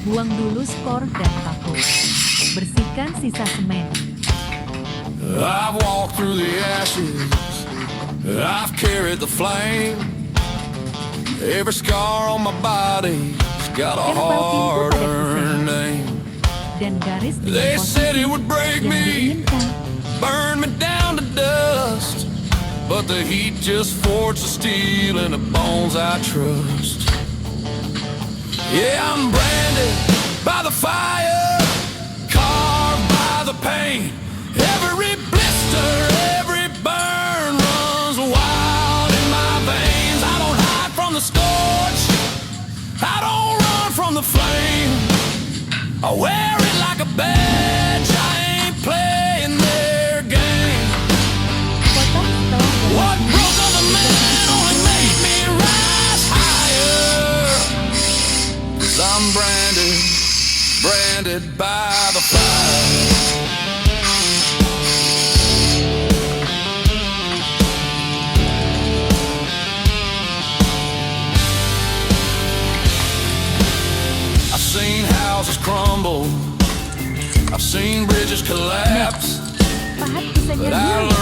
Buang dulu skor dan paku. Bersihkan sisa semen. I've walked through the ashes, I've carried the flame. Every scar on my body's got a hard-earned name. Dan garis dengan They posisi said it would break yang me, diinginkan. burn me down to dust, but the heat just forged the steel in the bones I trust. Yeah, I'm branded by the fire, carved by the pain. Every blister, every burn runs wild in my veins. I don't hide from the scorch, I don't run from the flame. I wear it like a badge, I ain't playing their game. What broke other men only made me rise higher. 'Cause I'm branded, branded by the fire. I've seen houses crumble, I've seen bridges collapse, Pahat bisa but I nyambil.